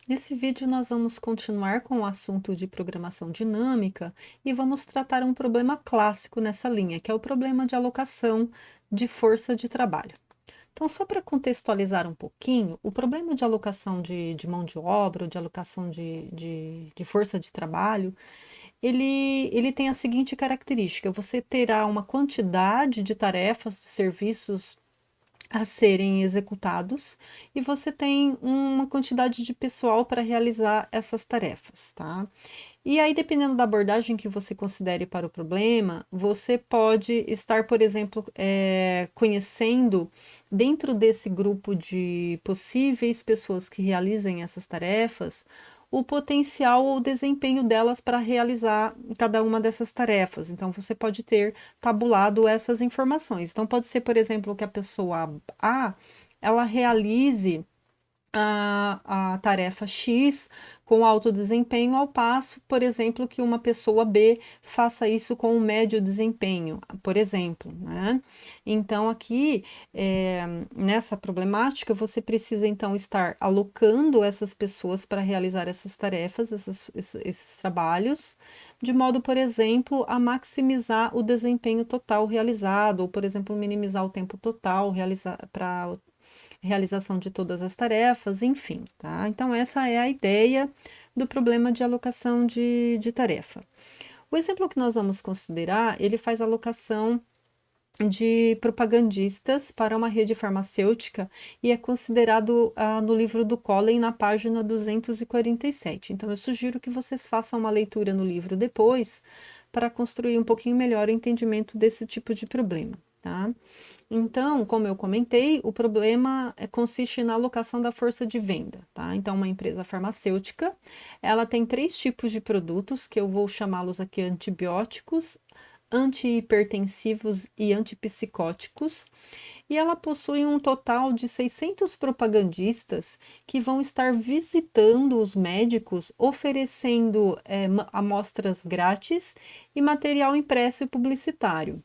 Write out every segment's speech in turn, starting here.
Nesse vídeo, nós vamos continuar com o assunto de programação dinâmica e vamos tratar um problema clássico nessa linha, que é o problema de alocação de força de trabalho. Então, só para contextualizar um pouquinho, o problema de alocação de mão de obra, ou de alocação de força de trabalho, ele tem a seguinte característica: você terá uma quantidade de tarefas, de serviços a serem executados, e você tem uma quantidade de pessoal para realizar essas tarefas, tá? E aí, dependendo da abordagem que você considere para o problema, você pode estar, por exemplo, conhecendo dentro desse grupo de possíveis pessoas que realizem essas tarefas, o potencial ou desempenho delas para realizar cada uma dessas tarefas. Então, você pode ter tabulado essas informações. Então, pode ser, por exemplo, que a pessoa A, ela realize a tarefa X com alto desempenho, ao passo, por exemplo, que uma pessoa B faça isso com um médio desempenho, por exemplo, né? Então, aqui, nessa problemática, você precisa, então, estar alocando essas pessoas para realizar essas tarefas, esses trabalhos, de modo, por exemplo, a maximizar o desempenho total realizado, ou, por exemplo, minimizar o tempo total para realização de todas as tarefas, enfim, tá? Então, essa é a ideia do problema de alocação de tarefa. O exemplo que nós vamos considerar, ele faz alocação de propagandistas para uma rede farmacêutica e é considerado no livro do Collen, na página 247. Então, eu sugiro que vocês façam uma leitura no livro depois, para construir um pouquinho melhor o entendimento desse tipo de problema, tá? Então, como eu comentei, o problema consiste na alocação da força de venda, tá? Então, uma empresa farmacêutica, ela tem 3 tipos de produtos, que eu vou chamá-los aqui antibióticos, antihipertensivos e antipsicóticos, e ela possui um total de 600 propagandistas que vão estar visitando os médicos, oferecendo amostras grátis e material impresso e publicitário.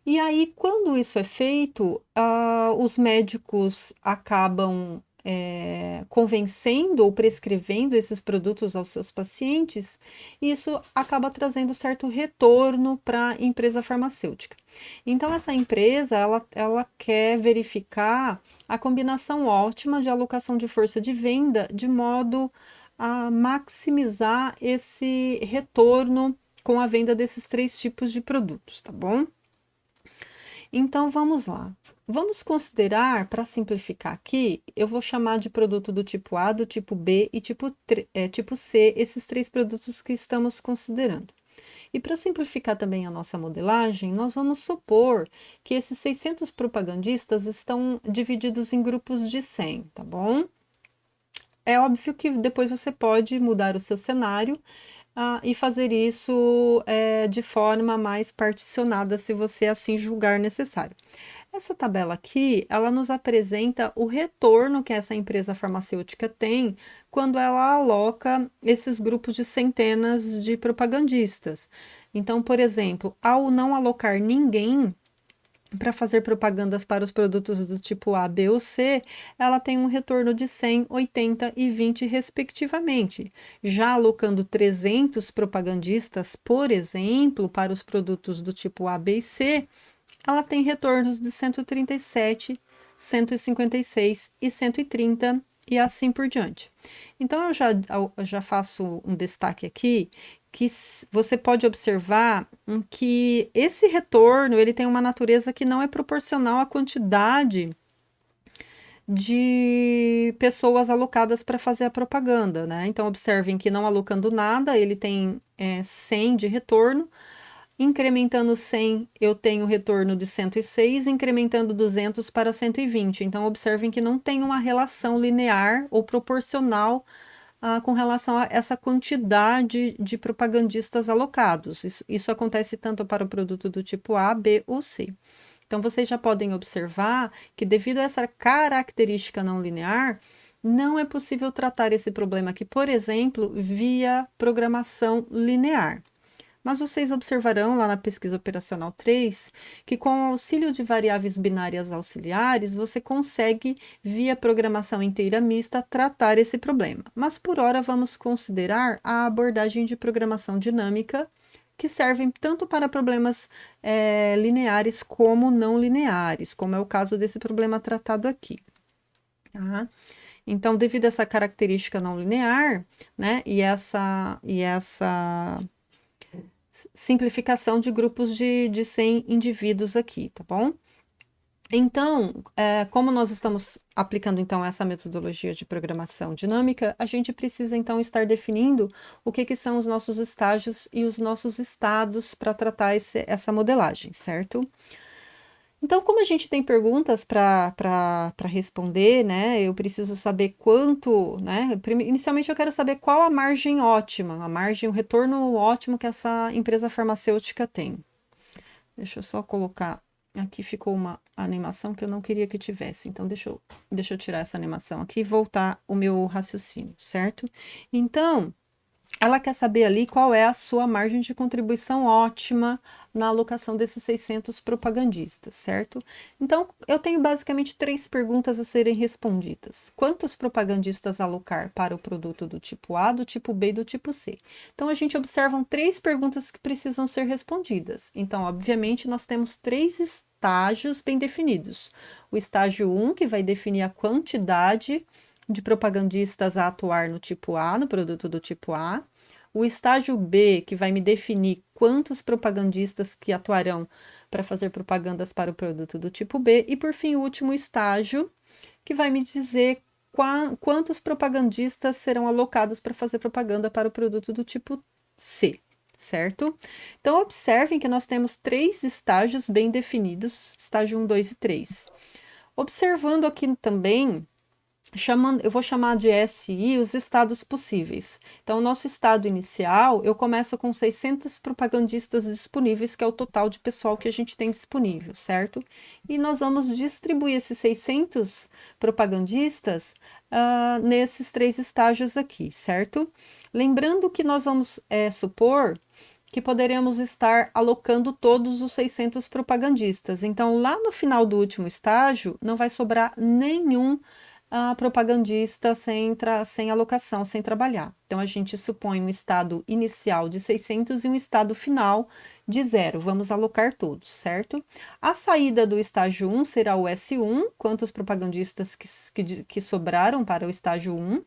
E aí, quando isso é feito, os médicos acabam convencendo ou prescrevendo esses produtos aos seus pacientes, e isso acaba trazendo certo retorno para a empresa farmacêutica. Então, essa empresa, ela quer verificar a combinação ótima de alocação de força de venda, de modo a maximizar esse retorno com a venda desses 3 tipos de produtos, tá bom? Então vamos lá. Vamos considerar, para simplificar aqui, eu vou chamar de produto do tipo A, do tipo B e tipo C, esses 3 produtos que estamos considerando. E para simplificar também a nossa modelagem, nós vamos supor que esses 600 propagandistas estão divididos em grupos de 100, tá bom? É óbvio que depois você pode mudar o seu cenário e fazer isso de forma mais particionada, se você assim julgar necessário. Essa tabela aqui, ela nos apresenta o retorno que essa empresa farmacêutica tem quando ela aloca esses grupos de centenas de propagandistas. Então, por exemplo, ao não alocar ninguém para fazer propagandas para os produtos do tipo A, B ou C, ela tem um retorno de 100, 80 e 20 respectivamente. Já alocando 300 propagandistas, por exemplo, para os produtos do tipo A, B e C, ela tem retornos de 137, 156 e 130 e assim por diante. Então, eu já faço um destaque aqui que você pode observar que esse retorno ele tem uma natureza que não é proporcional à quantidade de pessoas alocadas para fazer a propaganda, né? Então, observem que não alocando nada, ele tem 100 de retorno, incrementando 100, eu tenho retorno de 106, incrementando 200 para 120. Então, observem que não tem uma relação linear ou proporcional com relação a essa quantidade de propagandistas alocados. Isso acontece tanto para o produto do tipo A, B ou C. Então, vocês já podem observar que, devido a essa característica não linear, não é possível tratar esse problema aqui, por exemplo, via programação linear. Mas vocês observarão lá na pesquisa operacional 3 que com o auxílio de variáveis binárias auxiliares, você consegue, via programação inteira mista, tratar esse problema. Mas por hora vamos considerar a abordagem de programação dinâmica, que servem tanto para problemas lineares como não lineares, como é o caso desse problema tratado aqui. Tá? Então, devido a essa característica não linear, né, e essa simplificação de grupos de 100 indivíduos aqui, tá bom? Então, como nós estamos aplicando então essa metodologia de programação dinâmica, a gente precisa então estar definindo o que são os nossos estágios e os nossos estados para tratar essa modelagem, certo? Então, como a gente tem perguntas para responder, né? Eu preciso saber quanto, né? Inicialmente eu quero saber qual a margem ótima, a margem, o retorno ótimo que essa empresa farmacêutica tem. Deixa eu só colocar. Aqui ficou uma animação que eu não queria que tivesse. Então, deixa eu tirar essa animação aqui e voltar o meu raciocínio, certo? Então, ela quer saber ali qual é a sua margem de contribuição ótima na alocação desses 600 propagandistas, certo? Então, eu tenho basicamente 3 perguntas a serem respondidas. Quantos propagandistas alocar para o produto do tipo A, do tipo B e do tipo C? Então, a gente observa 3 perguntas que precisam ser respondidas. Então, obviamente, nós temos 3 estágios bem definidos. O estágio 1, que vai definir a quantidade de propagandistas a atuar no tipo A, no produto do tipo A. O estágio B, que vai me definir quantos propagandistas que atuarão para fazer propagandas para o produto do tipo B. E, por fim, o último estágio, que vai me dizer quantos propagandistas serão alocados para fazer propaganda para o produto do tipo C, certo? Então, observem que nós temos 3 estágios bem definidos, estágio 1, 2 e 3. Observando aqui também, eu vou chamar de SI os estados possíveis. Então, o nosso estado inicial, eu começo com 600 propagandistas disponíveis, que é o total de pessoal que a gente tem disponível, certo? E nós vamos distribuir esses 600 propagandistas nesses 3 estágios aqui, certo? Lembrando que nós vamos supor que poderemos estar alocando todos os 600 propagandistas. Então, lá no final do último estágio, não vai sobrar nenhum propagandista sem alocação, sem trabalhar. Então, a gente supõe um estado inicial de 600 e um estado final de 0. Vamos alocar todos, certo? A saída do estágio 1 será o S1, quantos propagandistas que sobraram para o estágio 1,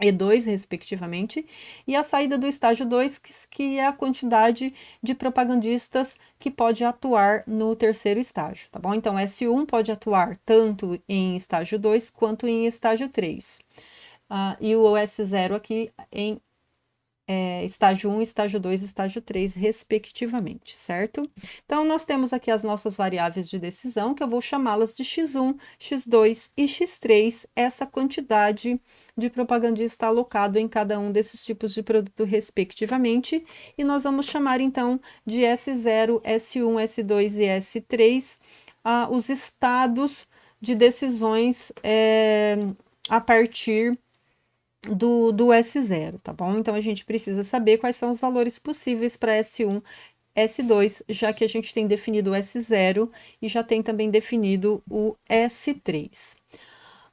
e 2, respectivamente, e a saída do estágio 2, que é a quantidade de propagandistas que pode atuar no terceiro estágio, tá bom? Então, S1 pode atuar tanto em estágio 2 quanto em estágio 3. E o S0 aqui em estágio 1, estágio 2, estágio 3, respectivamente, certo? Então, nós temos aqui as nossas variáveis de decisão, que eu vou chamá-las de x1, x2 e x3, essa quantidade de propagandista alocado em cada um desses tipos de produto, respectivamente, e nós vamos chamar, então, de S0, S1, S2 e S3, os estados de decisões a partir do S0, tá bom? Então, a gente precisa saber quais são os valores possíveis para S1, S2, já que a gente tem definido o S0 e já tem também definido o S3.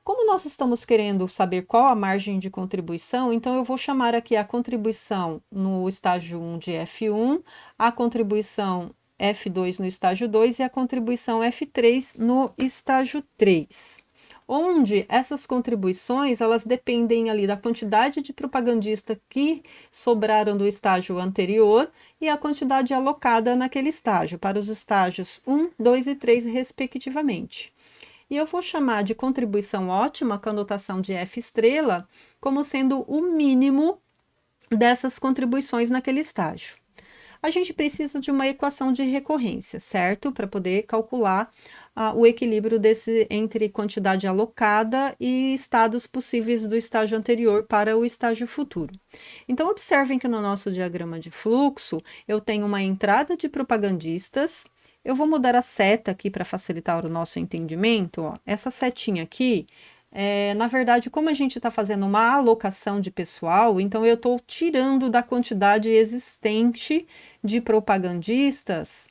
Como nós estamos querendo saber qual a margem de contribuição, então eu vou chamar aqui a contribuição no estágio 1 de F1, a contribuição F2 no estágio 2 e a contribuição F3 no estágio 3. Onde essas contribuições, elas dependem ali da quantidade de propagandista que sobraram do estágio anterior e a quantidade alocada naquele estágio, para os estágios 1, 2 e 3, respectivamente. E eu vou chamar de contribuição ótima, com a notação de F estrela, como sendo o mínimo dessas contribuições naquele estágio. A gente precisa de uma equação de recorrência, certo? Para poder calcular o equilíbrio entre quantidade alocada e estados possíveis do estágio anterior para o estágio futuro. Então, observem que no nosso diagrama de fluxo, eu tenho uma entrada de propagandistas. Eu vou mudar a seta aqui para facilitar o nosso entendimento. Ó. Essa setinha aqui Na verdade, como a gente está fazendo uma alocação de pessoal, então eu estou tirando da quantidade existente de propagandistas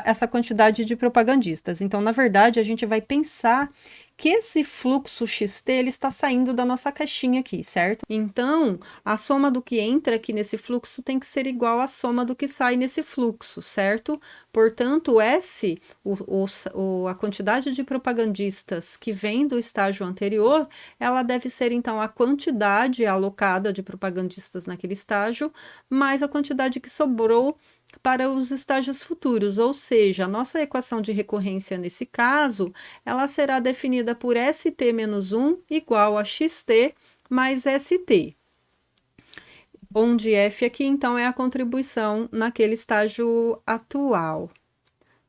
essa quantidade de propagandistas. Então, na verdade, a gente vai pensar que esse fluxo XT ele está saindo da nossa caixinha aqui, certo? Então, a soma do que entra aqui nesse fluxo tem que ser igual à soma do que sai nesse fluxo, certo? Portanto, a quantidade de propagandistas que vem do estágio anterior, ela deve ser, então, a quantidade alocada de propagandistas naquele estágio, mais a quantidade que sobrou para os estágios futuros, ou seja, a nossa equação de recorrência nesse caso, ela será definida por ST-1 igual a XT mais ST, onde F aqui então é a contribuição naquele estágio atual.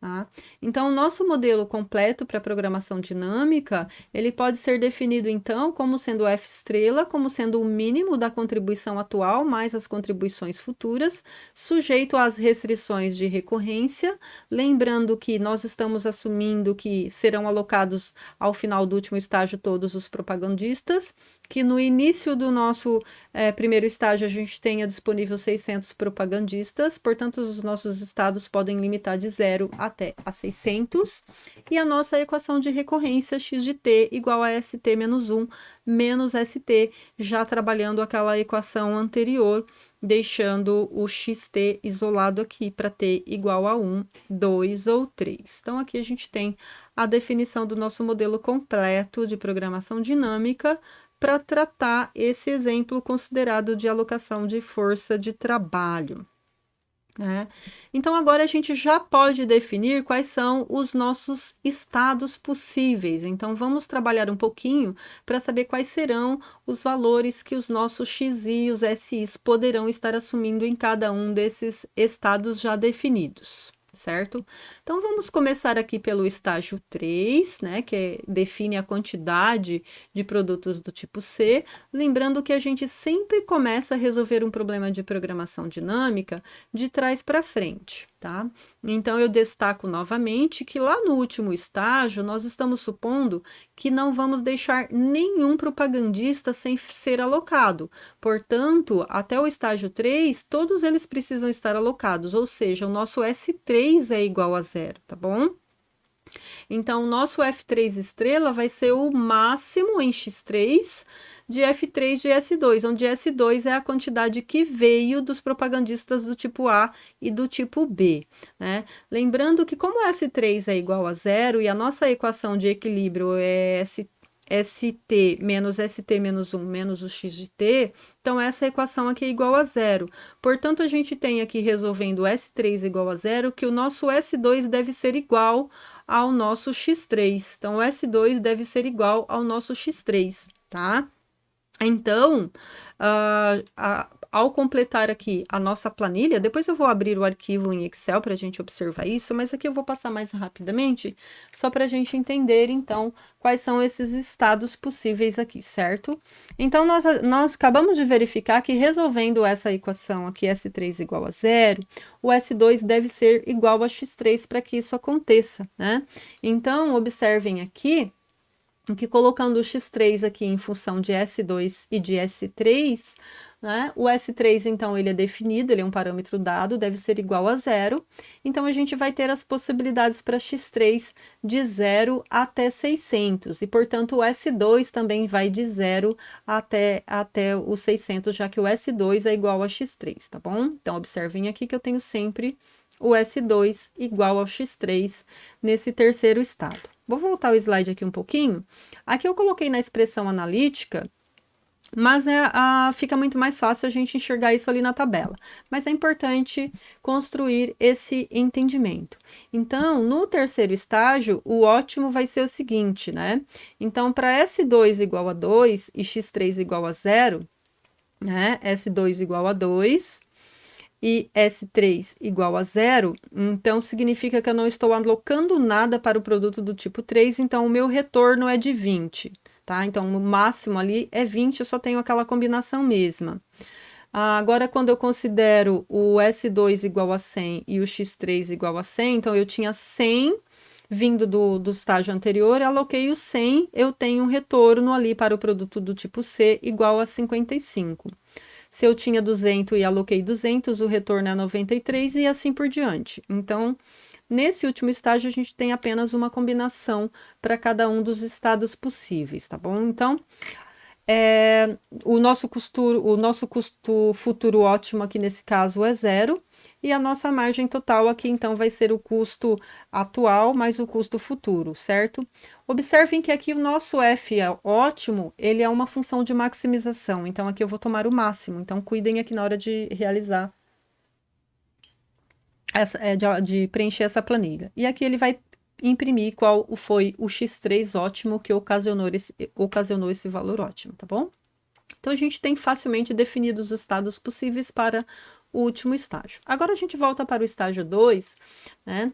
Tá? Então, o nosso modelo completo para programação dinâmica, ele pode ser definido, então, como sendo F estrela, como sendo o mínimo da contribuição atual, mais as contribuições futuras, sujeito às restrições de recorrência, lembrando que nós estamos assumindo que serão alocados ao final do último estágio todos os propagandistas, que no início do nosso primeiro estágio a gente tenha disponível 600 propagandistas, portanto, os nossos estados podem limitar de 0 até a 600, e a nossa equação de recorrência x de t igual a st menos 1 menos st, já trabalhando aquela equação anterior, deixando o xt isolado aqui para t igual a 1, 2 ou 3. Então, aqui a gente tem a definição do nosso modelo completo de programação dinâmica, para tratar esse exemplo considerado de alocação de força de trabalho. Então, agora a gente já pode definir quais são os nossos estados possíveis. Então, vamos trabalhar um pouquinho para saber quais serão os valores que os nossos x e os SIs poderão estar assumindo em cada um desses estados já definidos. Certo? Então, vamos começar aqui pelo estágio 3, né, que define a quantidade de produtos do tipo C, lembrando que a gente sempre começa a resolver um problema de programação dinâmica de trás para frente, tá? Então, eu destaco novamente que lá no último estágio, nós estamos supondo que não vamos deixar nenhum propagandista sem ser alocado. Portanto, até o estágio 3, todos eles precisam estar alocados, ou seja, o nosso S3 é igual a 0, tá bom? Então, o nosso F3 estrela vai ser o máximo em X3 de F3 de S2, onde S2 é a quantidade que veio dos propagandistas do tipo A e do tipo B, né? Lembrando que como S3 é igual a 0 e a nossa equação de equilíbrio é ST menos ST menos 1 menos o x de t, então essa equação aqui é igual a 0. Portanto, a gente tem aqui resolvendo S3 igual a 0, que o nosso S2 deve ser igual ao nosso x3. Então, o S2 deve ser igual ao nosso x3, tá? Então, ao completar aqui a nossa planilha, depois eu vou abrir o arquivo em Excel para a gente observar isso, mas aqui eu vou passar mais rapidamente, só para a gente entender, então, quais são esses estados possíveis aqui, certo? Então, nós acabamos de verificar que resolvendo essa equação aqui, S3 igual a 0, o S2 deve ser igual a X3 para que isso aconteça, né? Então, observem aqui, que colocando o x3 aqui em função de S2 e de S3, né, o S3, então, ele é definido, ele é um parâmetro dado, deve ser igual a 0, então a gente vai ter as possibilidades para x3 de 0 até 600, e, portanto, o S2 também vai de 0 até o 600, já que o S2 é igual a x3, tá bom? Então, observem aqui que eu tenho sempre o S2 igual ao x3 nesse terceiro estado. Vou voltar o slide aqui um pouquinho. Aqui eu coloquei na expressão analítica, mas fica muito mais fácil a gente enxergar isso ali na tabela. Mas é importante construir esse entendimento. Então, no terceiro estágio, o ótimo vai ser o seguinte, né? Então, para S2 igual a 2 e X3 igual a 0, né? S2 igual a 2... e S3 igual a 0, então significa que eu não estou alocando nada para o produto do tipo 3, então o meu retorno é de 20, tá? Então, o máximo ali é 20, eu só tenho aquela combinação mesma. Agora, quando eu considero o S2 igual a 100 e o X3 igual a 100, então eu tinha 100 vindo do estágio anterior, aloquei o 100, eu tenho um retorno ali para o produto do tipo C igual a 55. Se eu tinha 200 e aloquei 200, o retorno é 93 e assim por diante. Então, nesse último estágio, a gente tem apenas uma combinação para cada um dos estados possíveis, tá bom? Então, o nosso custo futuro ótimo aqui nesse caso é zero, e a nossa margem total aqui então vai ser o custo atual mais o custo futuro, certo? Observem que aqui o nosso f é ótimo, ele é uma função de maximização, então aqui eu vou tomar o máximo, então cuidem aqui na hora de realizar de preencher essa planilha. E aqui ele vai imprimir qual foi o x3 ótimo que ocasionou esse valor ótimo, tá bom? Então, a gente tem facilmente definidos os estados possíveis para o último estágio. Agora, a gente volta para o estágio 2, né?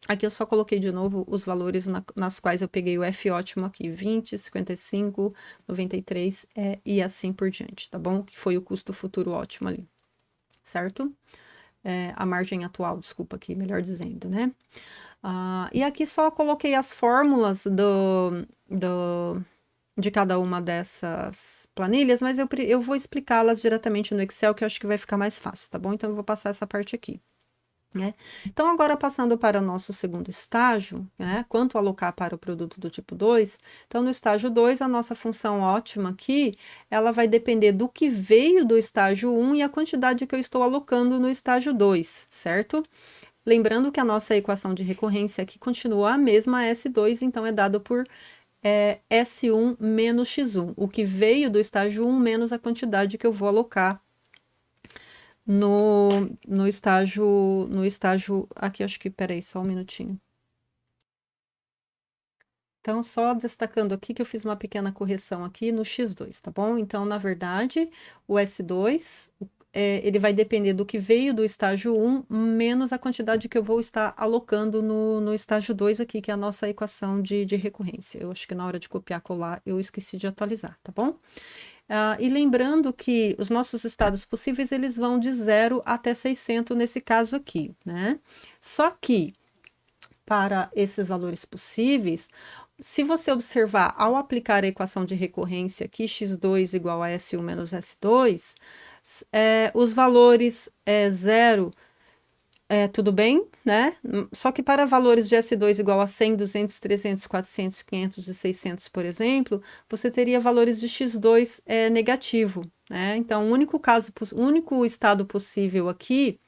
Aqui eu só coloquei de novo os valores nas quais eu peguei o F ótimo aqui, 20, 55, 93 e assim por diante, tá bom? Que foi o custo futuro ótimo ali, certo? A margem atual, desculpa aqui, melhor dizendo, né? E aqui só coloquei as fórmulas de cada uma dessas planilhas, mas eu vou explicá-las diretamente no Excel, que eu acho que vai ficar mais fácil, tá bom? Então, eu vou passar essa parte aqui, né? Então, agora passando para o nosso segundo estágio, né? Quanto alocar para o produto do tipo 2, então, no estágio 2, a nossa função ótima aqui, ela vai depender do que veio do estágio 1 e a quantidade que eu estou alocando no estágio 2, certo? Lembrando que a nossa equação de recorrência aqui continua a mesma, S2, então é dado por S1 menos X1, o que veio do estágio 1 menos a quantidade que eu vou alocar no estágio, aqui acho que, peraí, só um minutinho. Então, só destacando aqui que eu fiz uma pequena correção aqui no X2, tá bom? Então, na verdade, o S2, ele vai depender do que veio do estágio 1, menos a quantidade que eu vou estar alocando no estágio 2 aqui, que é a nossa equação de recorrência. Eu acho que na hora de copiar e colar, eu esqueci de atualizar, tá bom? E lembrando que os nossos estados possíveis, eles vão de 0 até 600 nesse caso aqui, né? Só que, para esses valores possíveis, se você observar, ao aplicar a equação de recorrência aqui, x2 igual a S1 menos S2, os valores 0, tudo bem, né? Só que para valores de S2 igual a 100, 200, 300, 400, 500 e 600, por exemplo, você teria valores de x2 negativo, né? Então, o único estado possível aqui,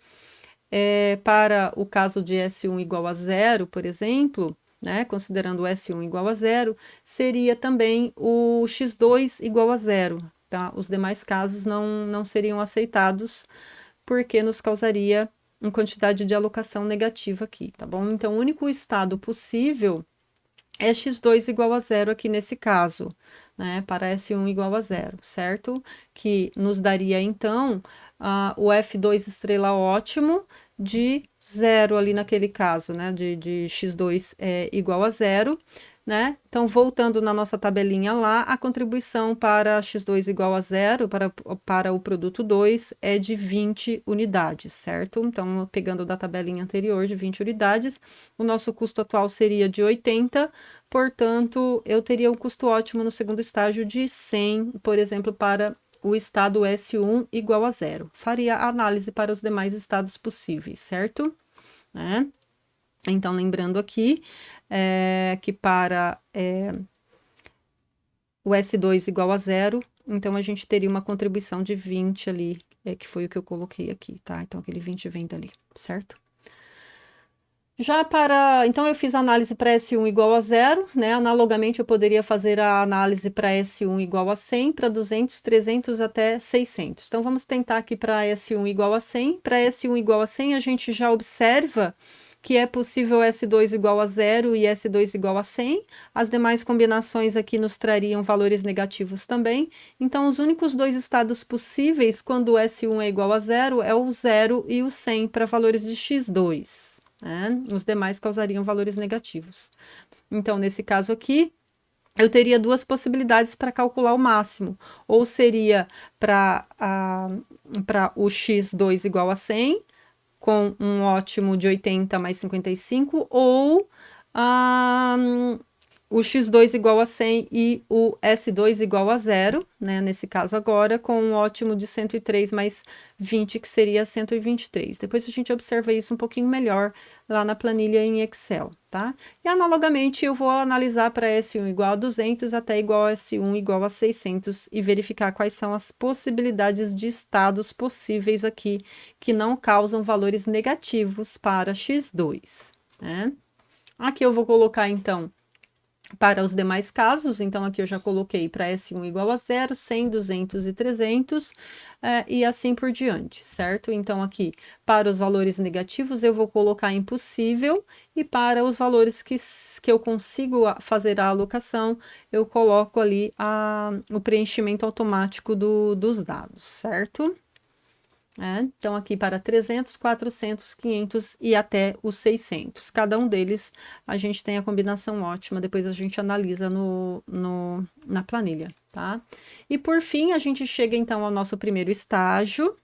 para o caso de S1 igual a 0, por exemplo, né, considerando o S1 igual a 0, seria também o x2 igual a 0, tá? Os demais casos não seriam aceitados, porque nos causaria uma quantidade de alocação negativa aqui, tá bom? Então, o único estado possível é x2 igual a 0 aqui nesse caso, né? Para S1 igual a 0, certo? Que nos daria, então, o F2 estrela ótimo de 0 ali naquele caso, né? De x2 igual a 0, né? Então, voltando na nossa tabelinha lá, a contribuição para x2 igual a 0, para o produto 2, é de 20 unidades, certo? Então, pegando da tabelinha anterior de 20 unidades, o nosso custo atual seria de 80, portanto, eu teria um custo ótimo no segundo estágio de 100, por exemplo, para o estado S1 igual a 0. Faria a análise para os demais estados possíveis, certo? Né? Então, lembrando aqui que para o S2 igual a 0, então a gente teria uma contribuição de 20 ali, que foi o que eu coloquei aqui, tá? Então, aquele 20 vem dali, certo? Então eu fiz a análise para S1 igual a 0, né? Analogamente, eu poderia fazer a análise para S1 igual a 100, para 200, 300 até 600. Então, vamos tentar aqui para S1 igual a 100. Para S1 igual a 100, a gente já observa que é possível S2 igual a 0 e S2 igual a 100. As demais combinações aqui nos trariam valores negativos também. Então, os únicos dois estados possíveis quando S1 é igual a 0 é o 0 e o 100 para valores de x2. Né? Os demais causariam valores negativos. Então, nesse caso aqui, eu teria duas possibilidades para calcular o máximo. Ou seria para o x2 igual a 100, com um ótimo de 80 mais 55, ou Ah, o x2 igual a 100 e o S2 igual a 0, né? Nesse caso agora, com um ótimo de 103 mais 20, que seria 123. Depois a gente observa isso um pouquinho melhor lá na planilha em Excel, tá? E analogamente eu vou analisar para S1 igual a 200 até igual a S1 igual a 600 e verificar quais são as possibilidades de estados possíveis aqui que não causam valores negativos para x2, né? Aqui eu vou colocar então para os demais casos, então aqui eu já coloquei para S1 igual a 0, 100, 200 e 300, e assim por diante, certo? Então aqui, para os valores negativos, eu vou colocar impossível, e para os valores que eu consigo fazer a alocação, eu coloco ali o preenchimento automático dos dados, certo? Então, aqui para 300, 400, 500 e até os 600. Cada um deles a gente tem a combinação ótima, depois a gente analisa na planilha, tá? E por fim, a gente chega então ao nosso primeiro estágio.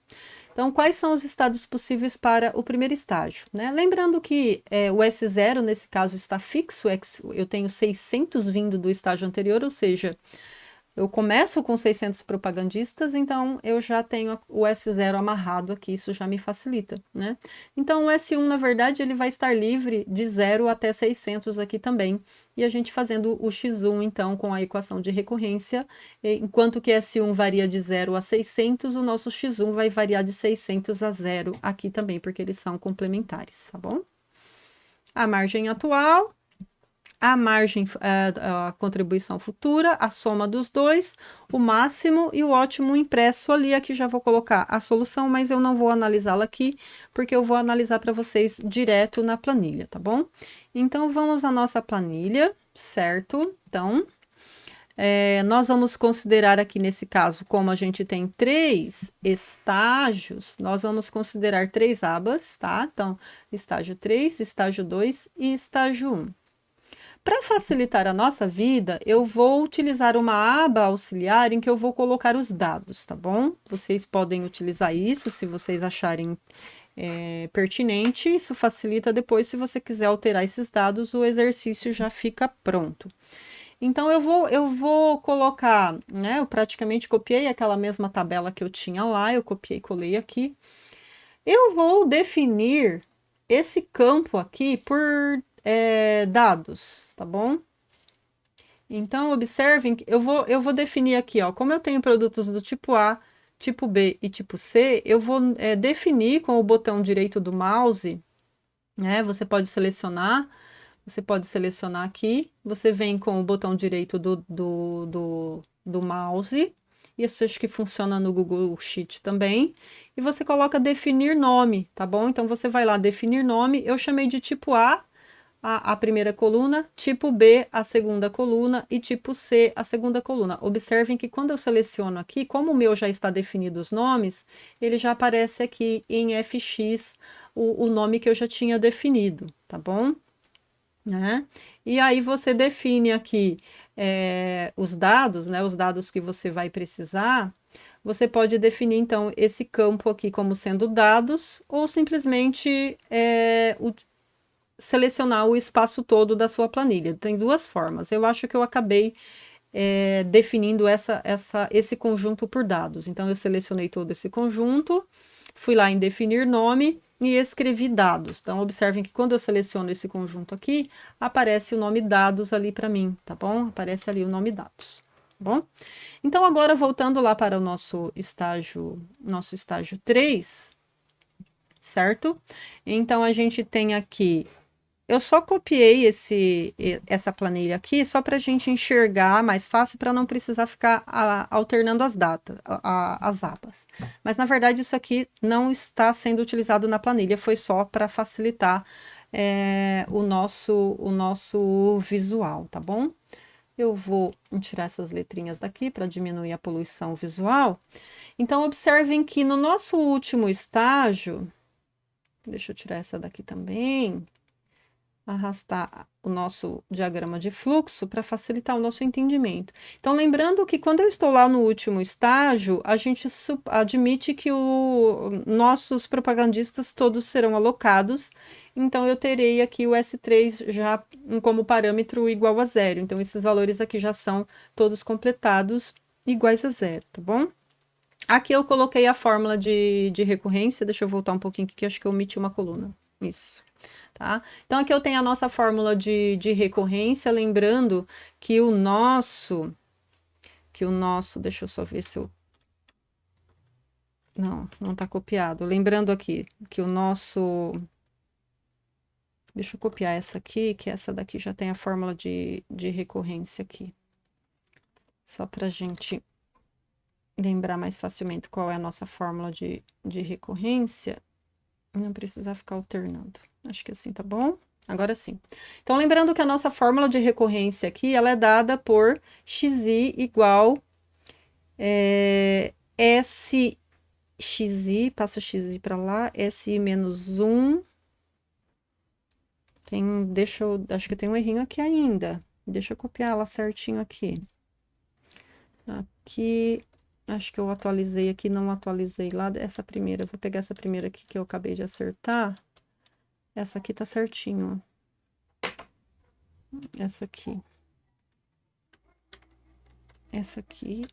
Então, quais são os estados possíveis para o primeiro estágio, né? Lembrando que o S0, nesse caso, está fixo, eu tenho 600 vindo do estágio anterior, ou seja, eu começo com 600 propagandistas, então eu já tenho o S0 amarrado aqui, isso já me facilita, né? Então o S1, na verdade, ele vai estar livre de 0 até 600 aqui também, e a gente fazendo o X1, então, com a equação de recorrência, enquanto que S1 varia de 0 a 600, o nosso X1 vai variar de 600 a 0 aqui também, porque eles são complementares, tá bom? A margem atual, a margem, a contribuição futura, a soma dos dois, o máximo e o ótimo impresso ali. Aqui já vou colocar a solução, mas eu não vou analisá-la aqui, porque eu vou analisar para vocês direto na planilha, tá bom? Então, vamos à nossa planilha, certo? Então, nós vamos considerar aqui nesse caso, como a gente tem 3 estágios, nós vamos considerar 3 abas, tá? Então, estágio 3, estágio 2 e estágio 1. Para facilitar a nossa vida, eu vou utilizar uma aba auxiliar em que eu vou colocar os dados, tá bom? Vocês podem utilizar isso se vocês acharem pertinente. Isso facilita depois, se você quiser alterar esses dados, o exercício já fica pronto. Então, eu vou colocar, né? Eu praticamente copiei aquela mesma tabela que eu tinha lá, eu copiei e colei aqui. Eu vou definir esse campo aqui por dados, tá bom? Então, observem que eu vou definir aqui, ó, como eu tenho produtos do tipo A, tipo B e tipo C, eu vou definir com o botão direito do mouse, né? Você pode selecionar aqui, você vem com o botão direito do mouse, isso acho que funciona no Google Sheet também, e você coloca definir nome, tá bom? Então, você vai lá, definir nome, eu chamei de tipo A primeira coluna, tipo B, a segunda coluna, e tipo C, a segunda coluna. Observem que quando eu seleciono aqui, como o meu já está definido os nomes, ele já aparece aqui em FX o nome que eu já tinha definido, tá bom? Né? E aí você define aqui os dados, né? Os dados que você vai precisar. Você pode definir, então, esse campo aqui como sendo dados, ou simplesmente selecionar o espaço todo da sua planilha. Tem duas formas. Eu acho que eu acabei definindo esse conjunto por dados. Então, eu selecionei todo esse conjunto, fui lá em definir nome e escrevi dados. Então, observem que quando eu seleciono esse conjunto aqui, aparece o nome dados ali para mim, tá bom? Aparece ali o nome dados, tá bom? Então, agora voltando lá para o nosso estágio 3, certo? Então, a gente tem aqui. Eu só copiei essa planilha aqui só para a gente enxergar mais fácil, para não precisar ficar alternando as datas, as abas. Mas, na verdade, isso aqui não está sendo utilizado na planilha, foi só para facilitar o nosso visual, tá bom? Eu vou tirar essas letrinhas daqui para diminuir a poluição visual. Então, observem que no nosso último estágio, deixa eu tirar essa daqui também, arrastar o nosso diagrama de fluxo para facilitar o nosso entendimento. Então, lembrando que quando eu estou lá no último estágio, a gente admite que nossos propagandistas todos serão alocados então eu terei aqui o S3 já como parâmetro igual a zero. Então, esses valores aqui já são todos completados iguais a zero, tá bom? Aqui eu coloquei a fórmula de recorrência, deixa eu voltar um pouquinho aqui, que acho que eu omiti uma coluna. Isso. Tá? Então, aqui eu tenho a nossa fórmula de recorrência, lembrando que o nosso, deixa eu só ver se eu... Não tá copiado. Lembrando aqui que o nosso... Deixa eu copiar essa aqui, que essa daqui já tem a fórmula de recorrência aqui. Só pra gente lembrar mais facilmente qual é a nossa fórmula de recorrência. Não precisar ficar alternando. Acho que assim tá bom? Agora sim. Então, lembrando que a nossa fórmula de recorrência aqui, ela é dada por xi igual SXI, passa xi para lá, SI menos 1. Acho que tem um errinho aqui ainda. Deixa eu copiar ela certinho aqui. Aqui, acho que eu atualizei aqui, não atualizei lá essa primeira. Eu vou pegar essa primeira aqui que eu acabei de acertar. Essa aqui tá certinho, ó. Essa aqui. Essa aqui,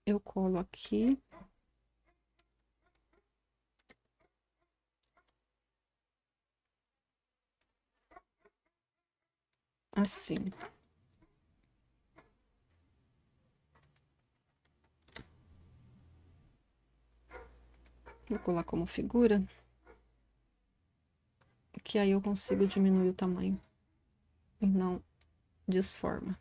eu colo aqui. Assim. Vou colar como figura. Que aí eu consigo diminuir o tamanho. E não desforma.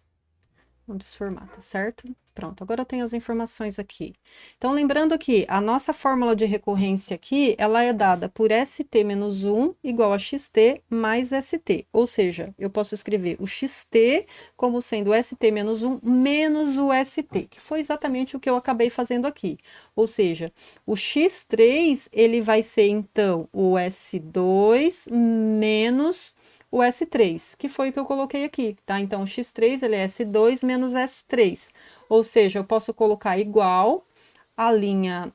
Não desformata, certo? Pronto, agora eu tenho as informações aqui. Então, lembrando que a nossa fórmula de recorrência aqui, ela é dada por ST menos 1 igual a XT mais ST. Ou seja, eu posso escrever o XT como sendo ST menos 1 menos o ST, que foi exatamente o que eu acabei fazendo aqui. Ou seja, o X3, ele vai ser, então, o S2 menos o S3, que foi o que eu coloquei aqui, tá? Então, o X3, ele é S2 menos S3. Ou seja, eu posso colocar igual a linha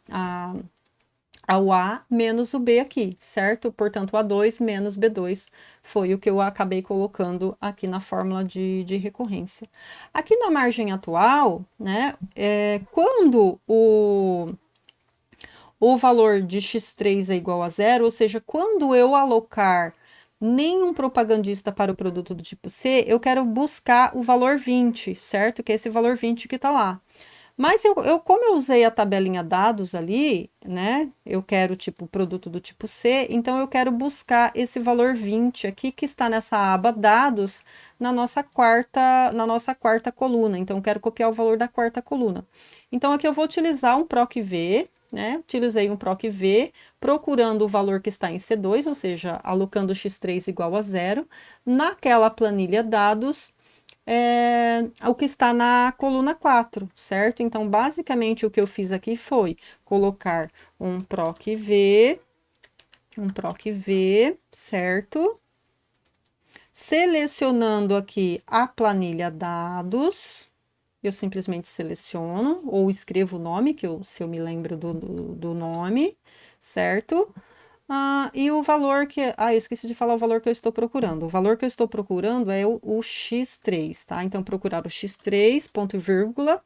ao A menos o B aqui, certo? Portanto, A2 menos B2 foi o que eu acabei colocando aqui na fórmula de recorrência. Aqui na margem atual, né, quando o valor de X3 é igual a zero, ou seja, quando eu alocar nenhum propagandista para o produto do tipo C, eu quero buscar o valor 20, certo? Que é esse valor 20 que está lá. Mas como eu usei a tabelinha dados ali, né? Eu quero tipo produto do tipo C, então eu quero buscar esse valor 20 aqui que está nessa aba dados na nossa quarta coluna. Então eu quero copiar o valor da quarta coluna. Então aqui eu vou utilizar um PROC-V, né? Utilizei um PROC-V procurando o valor que está em C2, ou seja, alocando x3 igual a zero, naquela planilha dados, o que está na coluna 4, certo? Então, basicamente, o que eu fiz aqui foi colocar um PROC-V, certo? Selecionando aqui a planilha dados, eu simplesmente seleciono ou escrevo o nome, se eu me lembro do nome, certo? E o valor que... eu esqueci de falar o valor que eu estou procurando. O valor que eu estou procurando é o X3, tá? Então, procurar o X3, ponto e vírgula.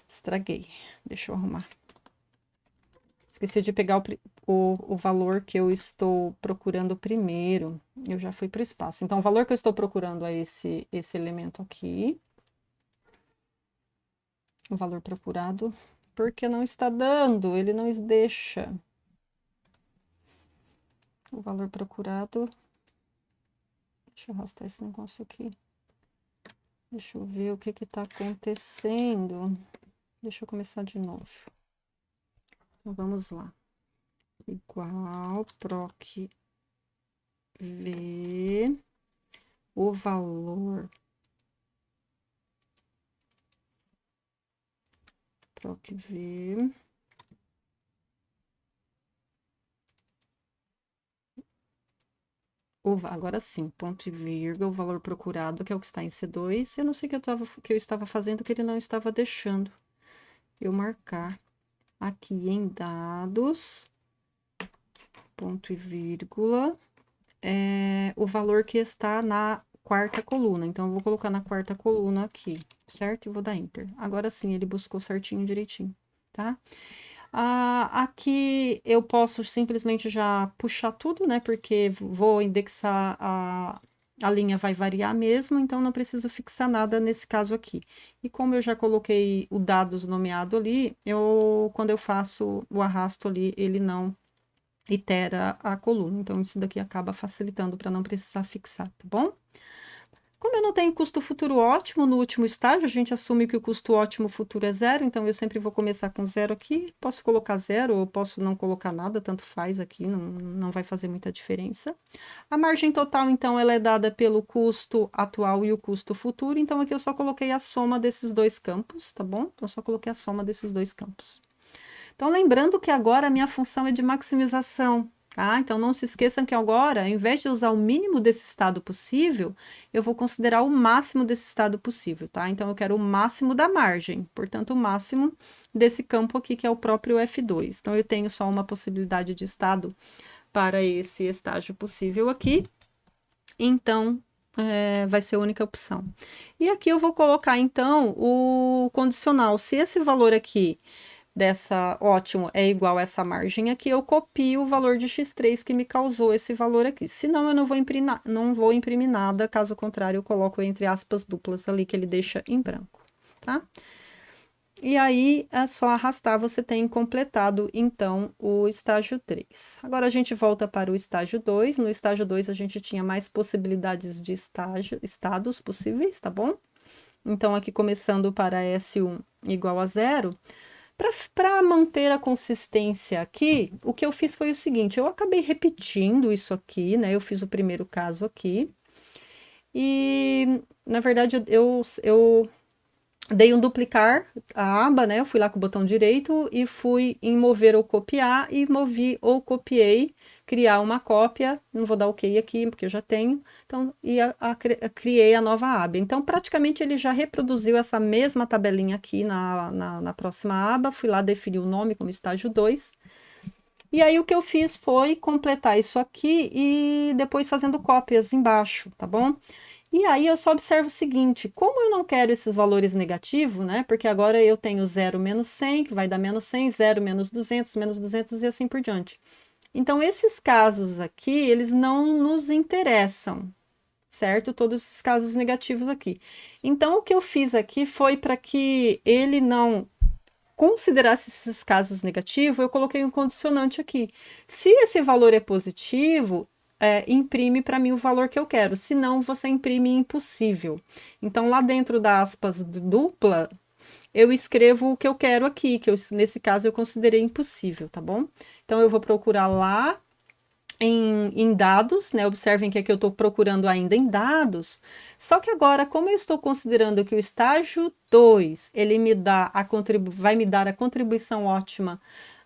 Estraguei. Deixa eu arrumar. Esqueci de pegar o valor que eu estou procurando primeiro. Eu já fui para o espaço. Então, o valor que eu estou procurando é esse elemento aqui. O valor procurado. Porque não está dando, ele não deixa. O valor procurado. Deixa eu arrastar esse negócio aqui. Deixa eu ver o que está acontecendo. Deixa eu começar de novo. Então, vamos lá. Igual PROC V, o valor PROC V. Agora sim, ponto e vírgula, o valor procurado, que é o que está em C2. Eu não sei o que eu estava fazendo, que ele não estava deixando eu marcar aqui em dados, ponto e vírgula, o valor que está na quarta coluna. Então, eu vou colocar na quarta coluna aqui, certo? E vou dar Enter. Agora sim, ele buscou certinho, direitinho, tá? Aqui eu posso simplesmente já puxar tudo, né? Porque vou indexar a linha vai variar mesmo, então não preciso fixar nada nesse caso aqui. E como eu já coloquei o dados nomeado ali, quando eu faço o arrasto ali, ele não itera a coluna. Então, isso daqui acaba facilitando para não precisar fixar, tá bom? Como eu não tenho custo futuro ótimo no último estágio, a gente assume que o custo ótimo futuro é zero, então eu sempre vou começar com zero aqui. Posso colocar zero ou posso não colocar nada, tanto faz aqui, não vai fazer muita diferença. A margem total, então, ela é dada pelo custo atual e o custo futuro, então aqui eu só coloquei a soma desses dois campos, tá bom? Então, eu só coloquei a soma desses dois campos. Então, lembrando que agora a minha função é de maximização, tá? Então, não se esqueçam que agora, ao invés de usar o mínimo desse estado possível, eu vou considerar o máximo desse estado possível, tá? Então, eu quero o máximo da margem, portanto, o máximo desse campo aqui, que é o próprio F2. Então, eu tenho só uma possibilidade de estado para esse estágio possível aqui, então, vai ser a única opção. E aqui eu vou colocar, então, o condicional. Se esse valor aqui dessa ótimo é igual a essa margem aqui, eu copio o valor de x3 que me causou esse valor aqui. Senão, eu não vou imprimir nada, caso contrário, eu coloco entre aspas duplas ali, que ele deixa em branco, tá? E aí, é só arrastar, você tem completado, então, o estágio 3. Agora, a gente volta para o estágio 2. No estágio 2, a gente tinha mais possibilidades de estados possíveis, tá bom? Então, aqui começando para S1 igual a zero. Para manter a consistência aqui, o que eu fiz foi o seguinte, eu acabei repetindo isso aqui, né? Eu fiz o primeiro caso aqui. E, na verdade, eu dei um duplicar a aba, né? Eu fui lá com o botão direito e fui em mover ou copiar e movi ou copiei, criar uma cópia, não vou dar OK aqui, porque eu já tenho, então, criei a nova aba. Então, praticamente, ele já reproduziu essa mesma tabelinha aqui na próxima aba, fui lá definir o nome como estágio 2, e aí o que eu fiz foi completar isso aqui e depois fazendo cópias embaixo, tá bom? E aí eu só observo o seguinte, como eu não quero esses valores negativos, né? Porque agora eu tenho 0 menos 100, que vai dar menos 100, 0 menos 200 e assim por diante. Então, esses casos aqui, eles não nos interessam, certo? Todos esses casos negativos aqui. Então, o que eu fiz aqui foi para que ele não considerasse esses casos negativos, eu coloquei um condicionante aqui. Se esse valor é positivo, imprime para mim o valor que eu quero, senão você imprime impossível. Então, lá dentro da aspas dupla, eu escrevo o que eu quero aqui, que nesse caso eu considerei impossível, tá bom? Então, eu vou procurar lá em dados, né? Observem que aqui eu estou procurando ainda em dados, só que agora, como eu estou considerando que o estágio 2, ele vai me dar a contribuição ótima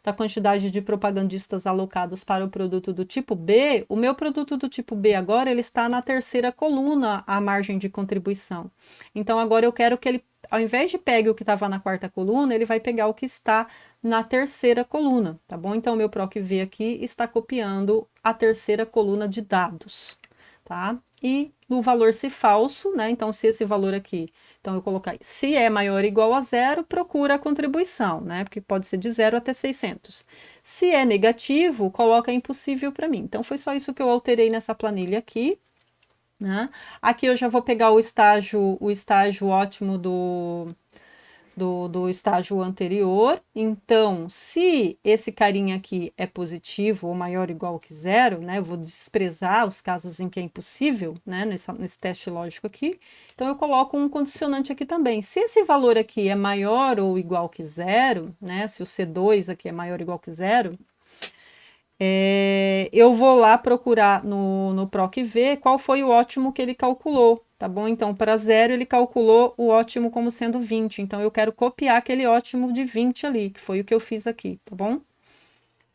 da quantidade de propagandistas alocados para o produto do tipo B, o meu produto do tipo B agora, ele está na terceira coluna, a margem de contribuição. Então, agora eu quero que ele, ao invés de pegue o que estava na quarta coluna, ele vai pegar o que está na terceira coluna, tá bom? Então, o meu PROC-V aqui está copiando a terceira coluna de dados, tá? E o valor se falso, né? Então, se esse valor aqui, então eu colocar, se é maior ou igual a zero, procura a contribuição, né? Porque pode ser de 0 até 600. Se é negativo, coloca impossível para mim. Então, foi só isso que eu alterei nessa planilha aqui, né? Aqui eu já vou pegar o estágio ótimo do estágio anterior. Então, se esse carinha aqui é positivo ou maior ou igual que zero, né? Eu vou desprezar os casos em que é impossível, né? Nesse teste lógico aqui. Então, eu coloco um condicionante aqui também. Se esse valor aqui é maior ou igual que zero, né? Se o C2 aqui é maior ou igual que zero, eu vou lá procurar no PROC-V qual foi o ótimo que ele calculou, tá bom? Então, para zero, ele calculou o ótimo como sendo 20. Então, eu quero copiar aquele ótimo de 20 ali, que foi o que eu fiz aqui, tá bom?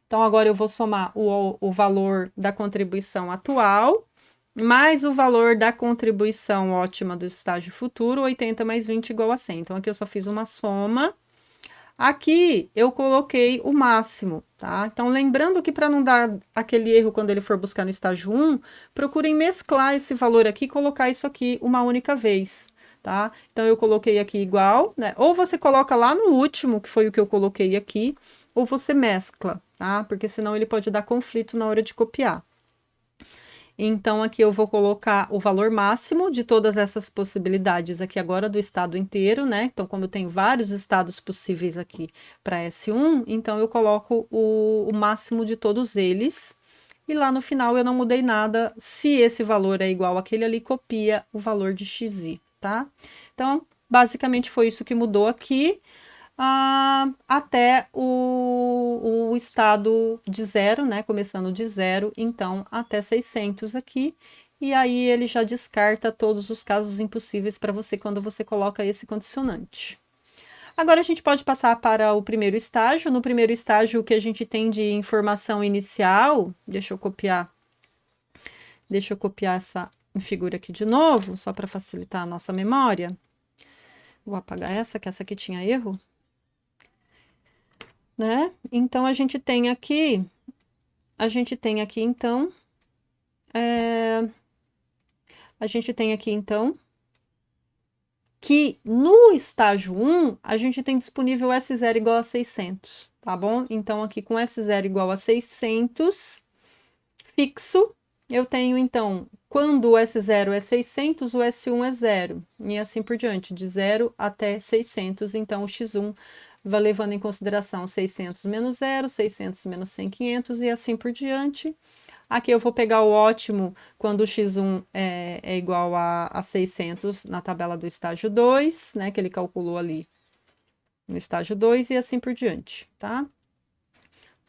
Então, agora eu vou somar o valor da contribuição atual, mais o valor da contribuição ótima do estágio futuro, 80 mais 20 igual a 100. Então, aqui eu só fiz uma soma. Aqui eu coloquei o máximo, tá? Então, lembrando que para não dar aquele erro quando ele for buscar no estágio 1, procurem mesclar esse valor aqui e colocar isso aqui uma única vez, tá? Então, eu coloquei aqui igual, né? Ou você coloca lá no último, que foi o que eu coloquei aqui, ou você mescla, tá? Porque senão ele pode dar conflito na hora de copiar. Então, aqui eu vou colocar o valor máximo de todas essas possibilidades aqui agora do estado inteiro, né? Então, como eu tenho vários estados possíveis aqui para S1, então eu coloco o máximo de todos eles. E lá no final eu não mudei nada. Se esse valor é igual àquele ali, copia o valor de xi, tá? Então, basicamente foi isso que mudou aqui. Até o estado de zero, né? Começando de zero, então até 600 aqui. E aí ele já descarta todos os casos impossíveis para você quando você coloca esse condicionante. Agora a gente pode passar para o primeiro estágio. No primeiro estágio, o que a gente tem de informação inicial, deixa eu copiar essa figura aqui de novo, só para facilitar a nossa memória. Vou apagar essa, que essa aqui tinha erro. Né? Então, a gente tem aqui, então, que no estágio 1, a gente tem disponível S0 igual a 600, tá bom? Então, aqui com S0 igual a 600, fixo, eu tenho, então, quando o S0 é 600, o S1 é 0, e assim por diante, de 0 até 600, então o X1 vai levando em consideração 600 menos 0, 600 menos 100, 500 e assim por diante. Aqui eu vou pegar o ótimo quando o x1 é igual a 600 na tabela do estágio 2, né, que ele calculou ali no estágio 2 e assim por diante, tá?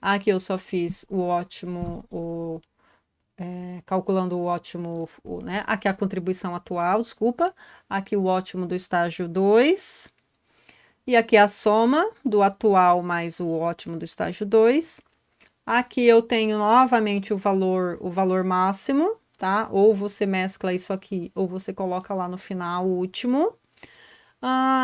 Aqui eu só fiz o ótimo, calculando o ótimo, né, aqui a contribuição atual, desculpa, aqui o ótimo do estágio 2, e aqui a soma do atual mais o ótimo do estágio 2. Aqui eu tenho novamente o valor máximo, tá? Ou você mescla isso aqui, ou você coloca lá no final o último.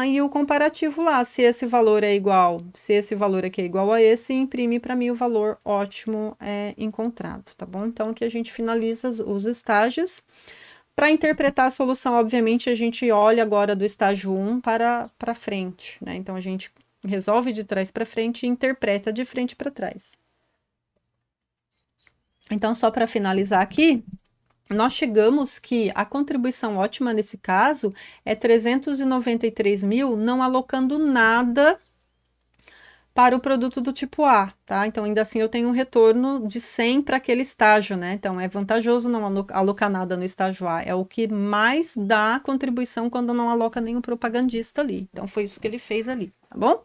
E o comparativo lá, se esse valor é igual, se esse valor aqui é igual a esse, imprime para mim o valor ótimo encontrado, tá bom? Então, aqui a gente finaliza os estágios. Para interpretar a solução, obviamente, a gente olha agora do estágio 1 para frente, né? Então, a gente resolve de trás para frente e interpreta de frente para trás. Então, só para finalizar aqui, nós chegamos que a contribuição ótima nesse caso é 393 mil, não alocando nada para o produto do tipo A, tá? Então, ainda assim, eu tenho um retorno de 100 para aquele estágio, né? Então, é vantajoso não alocar nada no estágio A. É o que mais dá contribuição quando não aloca nenhum propagandista ali. Então, foi isso que ele fez ali, tá bom?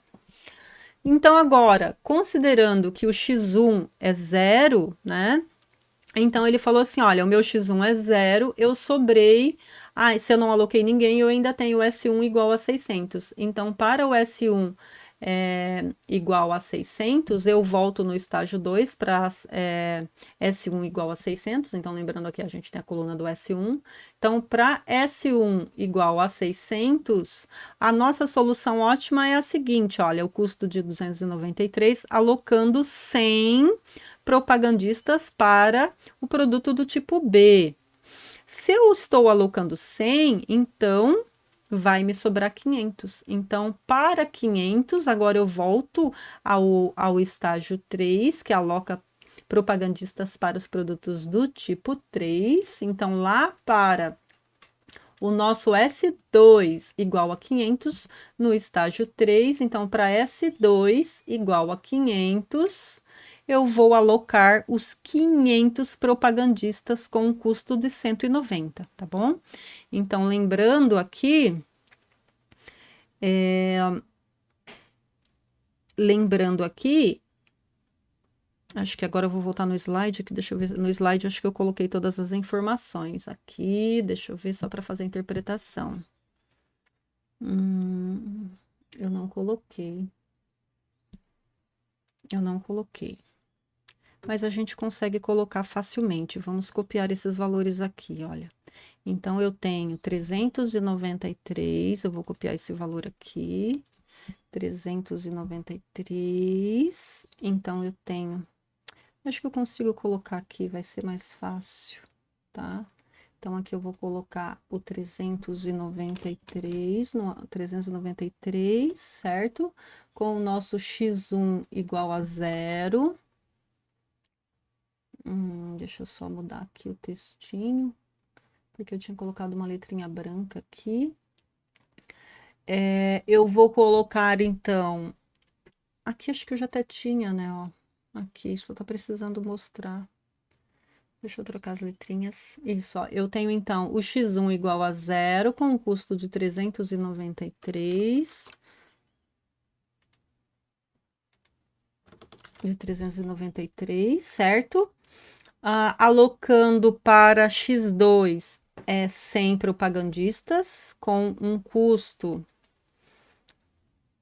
Então, agora, considerando que o X1 é zero, né? Então, ele falou assim, olha, o meu X1 é zero, eu sobrei... se eu não aloquei ninguém, eu ainda tenho o S1 igual a 600. Então, para o S1 igual a 600, eu volto no estágio 2 para S1 igual a 600. Então, lembrando aqui, a gente tem a coluna do S1. Então, para S1 igual a 600, a nossa solução ótima é a seguinte, olha, o custo de 293, alocando 100 propagandistas para o produto do tipo B. Se eu estou alocando 100, então vai me sobrar 500. Então, para 500, agora eu volto ao estágio 3, que aloca propagandistas para os produtos do tipo 3. Então, lá para o nosso S2 igual a 500, no estágio 3, então, para S2 igual a 500, eu vou alocar os 500 propagandistas com um custo de 190, tá bom? Então, lembrando aqui, acho que agora eu vou voltar no slide, aqui, deixa eu ver, no slide acho que eu coloquei todas as informações aqui, deixa eu ver só para fazer a interpretação. Eu não coloquei. Mas a gente consegue colocar facilmente. Vamos copiar esses valores aqui, olha. Então, eu tenho 393, eu vou copiar esse valor aqui. 393. Então, eu tenho... Acho que eu consigo colocar aqui, vai ser mais fácil, tá? Então, aqui eu vou colocar o 393, no 393, certo? Com o nosso x1 igual a 0. Deixa eu só mudar aqui o textinho, porque eu tinha colocado uma letrinha branca aqui. Eu vou colocar, então... Aqui acho que eu já até tinha, né, ó. Aqui, só tá precisando mostrar. Deixa eu trocar as letrinhas. Isso, ó. Eu tenho, então, o x1 igual a 0, com o custo de 393. De 393, certo? Alocando para x2 sem propagandistas, com um custo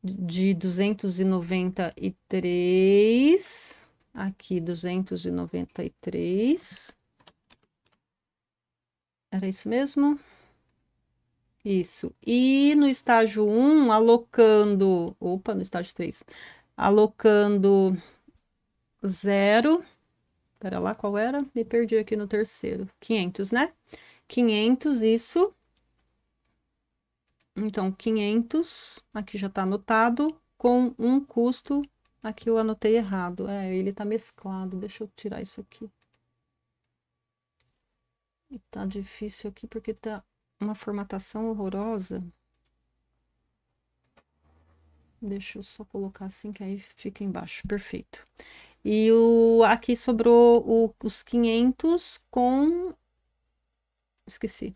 de 293. Aqui, 293. Era isso mesmo? Isso. E no estágio 1, alocando... Opa, no estágio 3. Alocando 0. Pera lá, qual era? Me perdi aqui no terceiro. 500, né? 500, isso. Então, 500, aqui já tá anotado, com um custo... Aqui eu anotei errado. Ele tá mesclado. Deixa eu tirar isso aqui. E tá difícil aqui porque tá uma formatação horrorosa. Deixa eu só colocar assim que aí fica embaixo. Perfeito. E aqui sobrou os 500 com... Esqueci.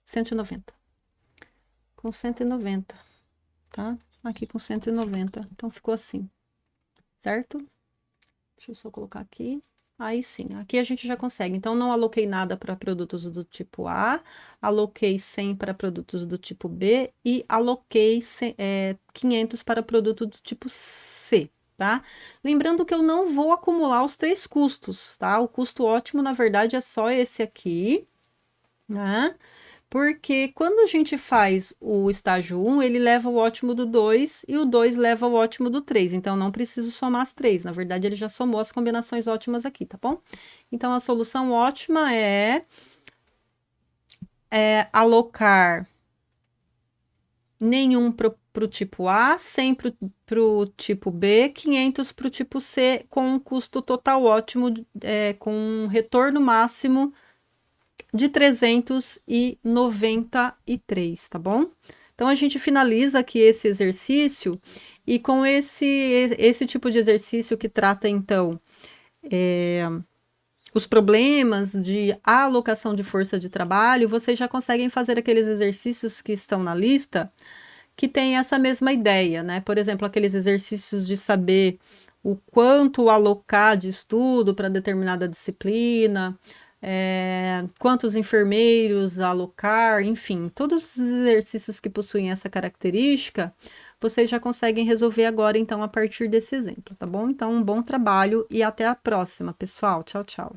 190. Com 190, tá? Aqui com 190. Então, ficou assim. Certo? Deixa eu só colocar aqui. Aí sim, aqui a gente já consegue. Então, não aloquei nada para produtos do tipo A, aloquei 100 para produtos do tipo B e aloquei 500 para produto do tipo C, tá? Lembrando que eu não vou acumular os 3 custos, tá? O custo ótimo, na verdade, é só esse aqui, né? Porque quando a gente faz o estágio 1, ele leva o ótimo do 2 e o 2 leva o ótimo do 3. Então, não preciso somar as 3. Na verdade, ele já somou as combinações ótimas aqui, tá bom? Então, a solução ótima é alocar nenhum para o tipo A, 100 para o tipo B, 500 para o tipo C, com um custo total ótimo, com um retorno máximo de 393, tá bom? Então, a gente finaliza aqui esse exercício e com esse tipo de exercício que trata, então, os problemas de alocação de força de trabalho, vocês já conseguem fazer aqueles exercícios que estão na lista, que tem essa mesma ideia, né? Por exemplo, aqueles exercícios de saber o quanto alocar de estudo para determinada disciplina, quantos enfermeiros alocar, enfim, todos os exercícios que possuem essa característica, vocês já conseguem resolver agora, então, a partir desse exemplo, tá bom? Então, um bom trabalho e até a próxima, pessoal. Tchau, tchau.